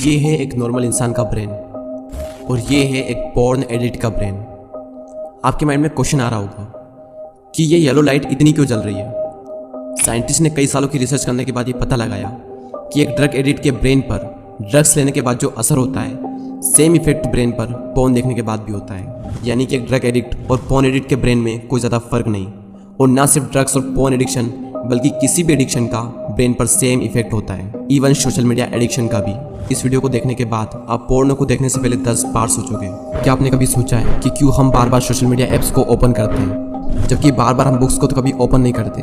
ये है एक नॉर्मल इंसान का ब्रेन और ये है एक पोर्न एडिक्ट का ब्रेन। आपके माइंड में क्वेश्चन आ रहा होगा कि ये येलो लाइट इतनी क्यों जल रही है। साइंटिस्ट ने कई सालों की रिसर्च करने के बाद ये पता लगाया कि एक ड्रग एडिक्ट के ब्रेन पर ड्रग्स लेने के बाद जो असर होता है सेम इफेक्ट ब्रेन पर पोर्न देखने के बाद भी होता है। यानी कि एक ड्रग एडिक्ट और पोर्न एडिक्ट के ब्रेन में कोई ज़्यादा फर्क नहीं, और ना सिर्फ ड्रग्स और पोर्न एडिक्शन बल्कि किसी भी एडिक्शन का ब्रेन पर सेम इफेक्ट होता है, इवन सोशल मीडिया एडिक्शन का भी। इस वीडियो को देखने के बाद आप पोर्नो को देखने से पहले 10 बार सोचोगे। क्या आपने कभी सोचा है कि क्यों हम बार बार सोशल मीडिया ऐप्स को ओपन करते हैं जबकि बार बार हम बुक्स को तो कभी ओपन नहीं करते।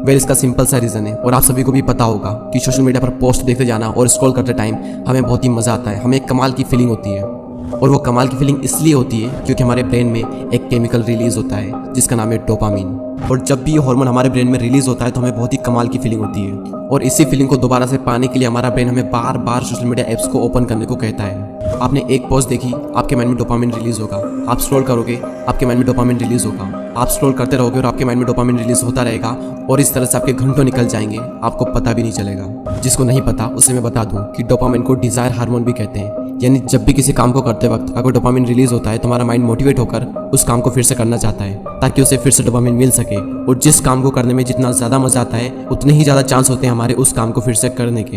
वेल, इसका सिंपल सा रीज़न है और आप सभी को भी पता होगा कि सोशल मीडिया पर पोस्ट देखते जाना और स्क्रॉल करते टाइम हमें बहुत ही मज़ा आता है, हमें एक कमाल की फीलिंग होती है। और वो कमाल की फीलिंग इसलिए होती है क्योंकि हमारे ब्रेन में एक केमिकल रिलीज होता है जिसका नाम है डोपामीन। और जब भी ये हार्मोन हमारे ब्रेन में रिलीज होता है तो हमें बहुत ही कमाल की फीलिंग होती है, और इसी फीलिंग को दोबारा से पाने के लिए हमारा ब्रेन हमें बार बार सोशल मीडिया ऐप्स को ओपन करने को कहता है। आपने एक पोस्ट देखी, आपके माइंड में डोपामीन रिलीज होगा। आप स्क्रॉल करोगे, आपके माइंड में डोपामीन रिलीज होगा। आप स्क्रॉल करते रहोगे और आपके माइंड में डोपामीन रिलीज होता रहेगा, और इस तरह से आपके घंटों निकल जाएंगे, आपको पता भी नहीं चलेगा। जिसको नहीं पता उसे मैं बता दूं कि डोपामीन को डिजायर हार्मोन भी कहते हैं। यानी जब भी किसी काम को करते वक्त अगर डोपामीन रिलीज होता है तो हमारा माइंड मोटिवेट होकर उस काम को फिर से करना चाहता है ताकि उसे फिर से डोपामीन मिल सके। और जिस काम को करने में जितना ज़्यादा मजा आता है उतने ही ज़्यादा चांस होते हैं हमारे उस काम को फिर से करने के।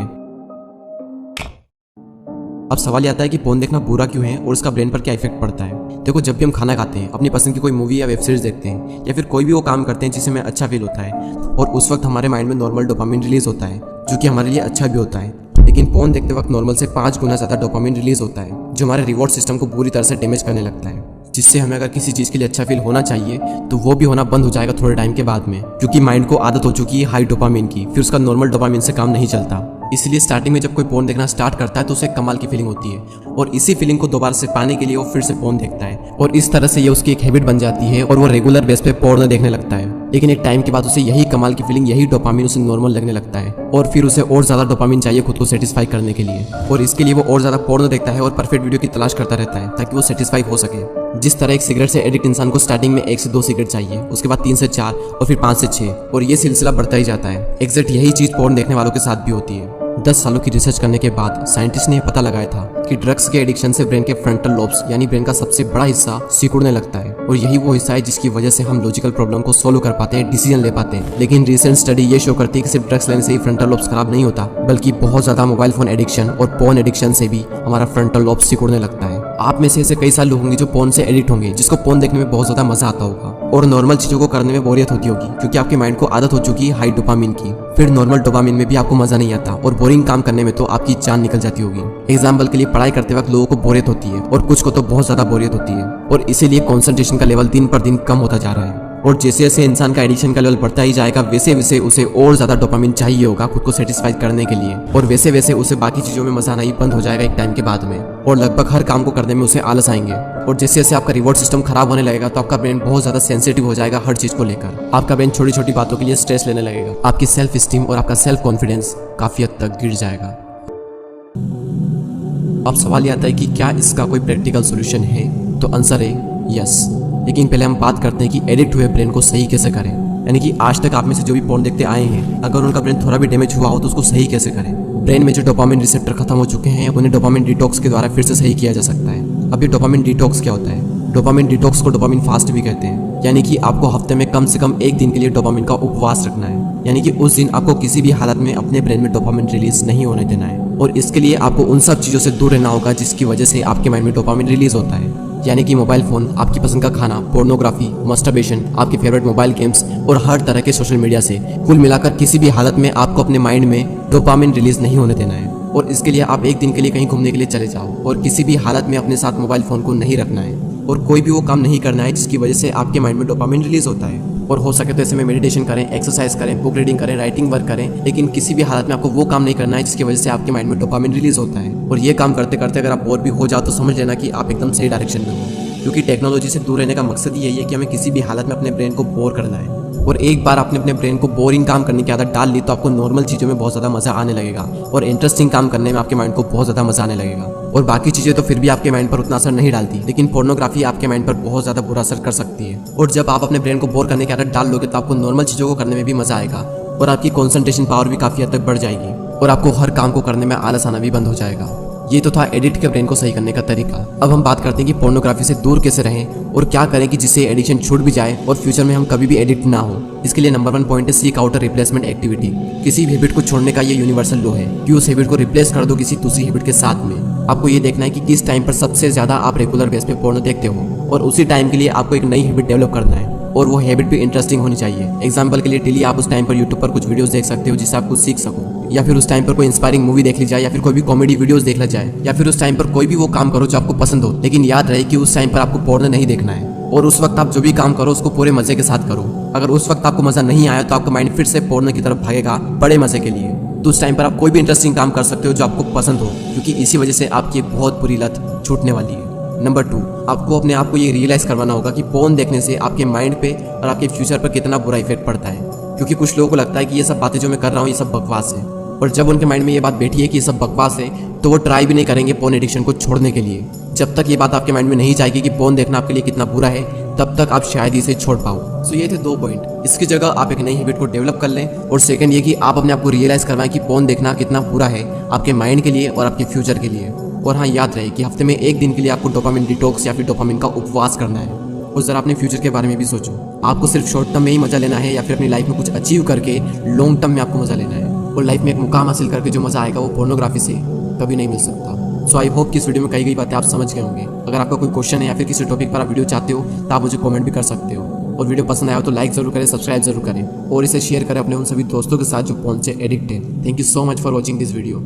अब सवाल आता है कि पोर्न देखना बुरा क्यों है और उसका ब्रेन पर क्या इफेक्ट पड़ता है। देखो, जब भी हम खाना खाते हैं, अपनी पसंद की कोई मूवी या वेब सीरीज देखते हैं या फिर कोई भी वो काम करते हैं जिससे हमें अच्छा फील होता है, और उस वक्त हमारे माइंड में नॉर्मल डोपामीन रिलीज होता है जो कि हमारे लिए अच्छा भी होता है। लेकिन पोर्न देखते वक्त नॉर्मल से 5 गुना ज़्यादा डोपामीन रिलीज होता है जो हमारे रिवॉर्ड सिस्टम को पूरी तरह से डैमेज करने लगता है, जिससे हमें अगर किसी चीज़ के लिए अच्छा फील होना चाहिए तो वो भी होना बंद हो जाएगा थोड़े टाइम के बाद में, क्योंकि माइंड को आदत हो चुकी है हाई डोपामीन की, फिर उसका नॉर्मल डोपामीन से काम नहीं चलता। इसलिए स्टार्टिंग में जब कोई पोर्न देखना स्टार्ट करता है तो उसे कमाल की फीलिंग होती है, और इसी फीलिंग को दोबारा से पाने के लिए वो फिर से पोर्न देखता है, और इस तरह से ये उसकी एक हैबिट बन जाती है और वो रेगुलर बेस पे पोर्न देखने लगता है। लेकिन एक टाइम के बाद उसे यही कमाल की फीलिंग, यही डोपामीन उसे नॉर्मल लगने लगता है, और फिर उसे और ज़्यादा डोपामीन चाहिए खुद को सेटिस्फाई करने के लिए, और इसके लिए वो और ज़्यादा पोर्न देखता है और परफेक्ट वीडियो की तलाश करता रहता है ताकि वो सेटिस्फाई हो सके। जिस तरह एक सिगरेट से एडिक्ट इंसान को स्टार्टिंग में 1 से 2 सिगरेट चाहिए, उसके बाद 3 से 4 और फिर 5 से 6, और ये सिलसिला बढ़ता ही जाता है। एग्जैक्ट यही चीज़ पोर्न देखने वालों के साथ भी होती है। 10 सालों की रिसर्च करने के बाद साइंटिस्ट ने यह पता लगाया था कि ड्रग्स के एडिक्शन से ब्रेन के फ्रंटल लोब्स यानी ब्रेन का सबसे बड़ा हिस्सा सिकुड़ने लगता है, और यही वो हिस्सा है जिसकी वजह से हम लॉजिकल प्रॉब्लम को सोल्व कर पाते हैं, डिसीजन ले पाते हैं। लेकिन रिसेंट स्टडी ये शो करती है कि सिर्फ ड्रग्स लेने से ही फ्रंटल लोब्स खराब नहीं होता, बल्कि बहुत ज्यादा मोबाइल फोन एडिक्शन और पोर्न एडिक्शन से भी हमारा फ्रंटल लोब सिकुड़ने लगता है। आप में से ऐसे कई सारे लोग होंगे जो पोर्न से एडिक्ट होंगे, जिसको पोर्न देखने में बहुत ज्यादा मजा आता होगा और नॉर्मल चीजों को करने में बोरियत होती होगी, क्योंकि आपके माइंड को आदत हो चुकी है हाई डोपामीन की। फिर नॉर्मल डोपामीन में भी आपको मजा नहीं आता और बोरिंग काम करने में तो आपकी जान निकल जाती होगी। एग्जाम्पल के लिए, पढ़ाई करते वक्त लोगों को बोरियत होती है और कुछ को तो बहुत ज्यादा बोरियत होती है, और इसीलिए कंसंट्रेशन का लेवल दिन पर दिन कम होता जा रहा है। और जैसे जैसे इंसान का एडिक्शन का लेवल बढ़ता ही जाएगा वैसे वैसे उसे और ज्यादा डोपामिन चाहिए होगा खुद को सेटिस्फाई करने के लिए, और वैसे वैसे उसे बाकी चीजों में मजा आना ही बंद हो जाएगा एक टाइम के बाद में, और लगभग हर काम को करने में उसे आलस आएंगे। और जैसे जैसे आपका रिवॉर्ड सिस्टम खराब होने लगेगा तो आपका ब्रेन बहुत ज्यादा सेंसिटिव हो जाएगा हर चीज को लेकर। आपका ब्रेन छोटी छोटी बातों के लिए स्ट्रेस लेने लगेगा, आपकी सेल्फ स्टीम और आपका सेल्फ कॉन्फिडेंस काफी हद तक गिर जाएगा। अब सवाल ये आता है कि क्या इसका कोई प्रैक्टिकल सोल्यूशन है, तो आंसर है यस। लेकिन पहले हम बात करते हैं कि एडिक्ट हुए ब्रेन को सही कैसे करें। यानी कि आज तक आप में से जो भी पोर्न देखते आए हैं, अगर उनका ब्रेन थोड़ा भी डैमेज हुआ हो तो उसको सही कैसे करें। ब्रेन में जो डोपामिन रिसेप्टर खत्म हो चुके हैं उन्हें डोपामिन डिटॉक्स के द्वारा फिर से सही किया जा सकता है। अब ये डोपामिन डिटॉक्स क्या होता है? डोपामिन डिटॉक्स को डोपामिन फास्ट भी कहते हैं, यानी कि आपको हफ्ते में कम से कम 1 दिन के लिए डोपामिन का उपवास रखना है। यानी कि उस दिन आपको किसी भी हालत में अपने ब्रेन में डोपामिन रिलीज नहीं होने देना है, और इसके लिए आपको उन सब चीज़ों से दूर रहना होगा जिसकी वजह से आपके माइंड में डोपामिन रिलीज होता है। यानी कि मोबाइल फोन, आपकी पसंद का खाना, पोर्नोग्राफी, मस्टरबेशन, आपके फेवरेट मोबाइल गेम्स और हर तरह के सोशल मीडिया से कुल मिलाकर किसी भी हालत में आपको अपने माइंड में डोपामिन रिलीज नहीं होने देना है। और इसके लिए आप 1 दिन के लिए कहीं घूमने के लिए चले जाओ, और किसी भी हालत में अपने साथ मोबाइल फोन को नहीं रखना है, और कोई भी वो काम नहीं करना है जिसकी वजह से आपके माइंड में डोपामिन रिलीज होता है। और हो सके तो ऐसे में मेडिटेशन करें, एक्सरसाइज करें, बुक रीडिंग करें, राइटिंग वर्क करें, लेकिन किसी भी हालत में आपको वो काम नहीं करना है जिसकी वजह से आपके माइंड में डोपामिन रिलीज होता है। और ये काम करते करते अगर आप बोर भी हो जाओ तो समझ लेना कि आप एकदम सही डायरेक्शन में हो, क्योंकि टेक्नोलॉजी से दूर रहने का मकसद यही है कि हमें किसी भी हालत में अपने ब्रेन को बोर करना है। और एक बार आपने अपने ब्रेन को बोरिंग काम करने की आदत डाल ली तो आपको नॉर्मल चीज़ों में बहुत ज़्यादा मज़ा आने लगेगा, और इंटरेस्टिंग काम करने में आपके माइंड को बहुत ज़्यादा मज़ा आने लगेगा। और बाकी चीज़ें तो फिर भी आपके माइंड पर उतना असर नहीं डालती, लेकिन पोर्नोग्राफी आपके माइंड पर बहुत ज़्यादा बुरा असर कर सकती है। और जब आप अपने ब्रेन को बोर करने की आदत डाल लोगे तो आपको नॉर्मल चीज़ों को करने में भी मज़ा आएगा, और आपकी कॉन्सेंट्रेशन पावर भी काफ़ी हद तक बढ़ जाएगी, और आपको हर काम को करने में आलस आना भी बंद हो जाएगा। ये तो था एडिक्ट के ब्रेन को सही करने का तरीका। अब हम बात करते हैं कि पोर्नोग्राफी से दूर कैसे रहें और क्या करें कि जिससे एडिक्शन छूट भी जाए और फ्यूचर में हम कभी भी एडिक्ट ना हो। इसके लिए नंबर 1 पॉइंट है seek out a replacement activity. किसी भी हैबिट को छोड़ने का ये यूनिवर्सल लॉ है कि उस हैबिट को रिप्लेस कर दो किसी दूसरी हैबिट के साथ में। आपको ये देखना है कि किस टाइम पर सबसे ज्यादा आप रेगुलर बेस पे पोर्नो देखते हो और उसी टाइम के लिए आपको एक नई हैबिट डेवलप करना है और वो हैबिट भी इंटरेस्टिंग होनी चाहिए। एग्जांपल के लिए डेली आप उस टाइम पर यूट्यूब पर कुछ वीडियोस देख सकते हो जिससे आप कुछ सीख सको, या फिर उस टाइम पर कोई इंस्पायरिंग मूवी देख ली जाए, या फिर कोई भी कॉमेडी वीडियोस देख ला जाए, या फिर उस टाइम पर कोई भी वो काम करो जो आपको पसंद हो। लेकिन याद रहे कि उस टाइम पर आपको पोर्नो नहीं देखना है और उस वक्त आप जो भी काम करो उसको पूरे मजे के साथ करो। अगर उस वक्त आपको मजा नहीं आया तो आपका माइंड फिर से पोर्नो की तरफ भागेगा बड़े मजे के लिए। तो उस टाइम पर आप कोई भी इंटरेस्टिंग काम कर सकते हो जो आपको पसंद हो, क्योंकि इसी वजह से आपकी एक बहुत बुरी लत छूटने वाली है। नंबर 2, आपको अपने आप को ये रियलाइज करवाना होगा कि पोर्न देखने से आपके माइंड पे और आपके फ्यूचर पर कितना बुरा इफेक्ट पड़ता है। क्योंकि कुछ लोगों को लगता है कि ये सब बातें जो मैं कर रहा हूँ ये सब बकवास है, और जब उनके माइंड में ये बात बैठी है कि ये सब बकवास है तो वो ट्राई भी नहीं करेंगे पोर्न एडिक्शन को छोड़ने के लिए। जब तक ये बात आपके माइंड में नहीं जाएगी कि पोर्न देखना आपके लिए कितना बुरा है, तब तक आप शायद इसे छोड़ पाओ। सो ये थे 2 पॉइंट। इसकी जगह आप एक नई हैबिट को डेवलप कर लें, और सेकंड ये कि आप अपने आप को रियलाइज करवाएं कि पोर्न देखना कितना बुरा है आपके माइंड के लिए और आपके फ्यूचर के लिए। और हाँ, याद रहे कि हफ्ते में 1 दिन के लिए आपको डोपामिन डिटॉक्स या फिर डोपामिन का उपवास करना है। और जरा अपने फ्यूचर के बारे में भी सोचो, आपको सिर्फ शॉर्ट टर्म में ही मजा लेना है या फिर अपनी लाइफ में कुछ अचीव करके लॉन्ग टर्म में आपको मजा लेना है। और लाइफ में एक मुकाम हासिल करके जो मजा आएगा वो पोर्नोग्राफी से कभी नहीं मिल सकता। सो आई होप कि इस वीडियो में कही गई बातें आप समझ गए होंगे। अगर आपका कोई क्वेश्चन है या फिर किसी टॉपिक पर आप वीडियो चाहते हो तो आप मुझे कमेंट भी कर सकते हो। और वीडियो पसंद आया हो तो लाइक जरूर करें, सब्सक्राइब जरूर करें और इसे शेयर करें अपने उन सभी दोस्तों के साथ जो पोर्न से एडिक्ट है। Thank you so much for watching this video.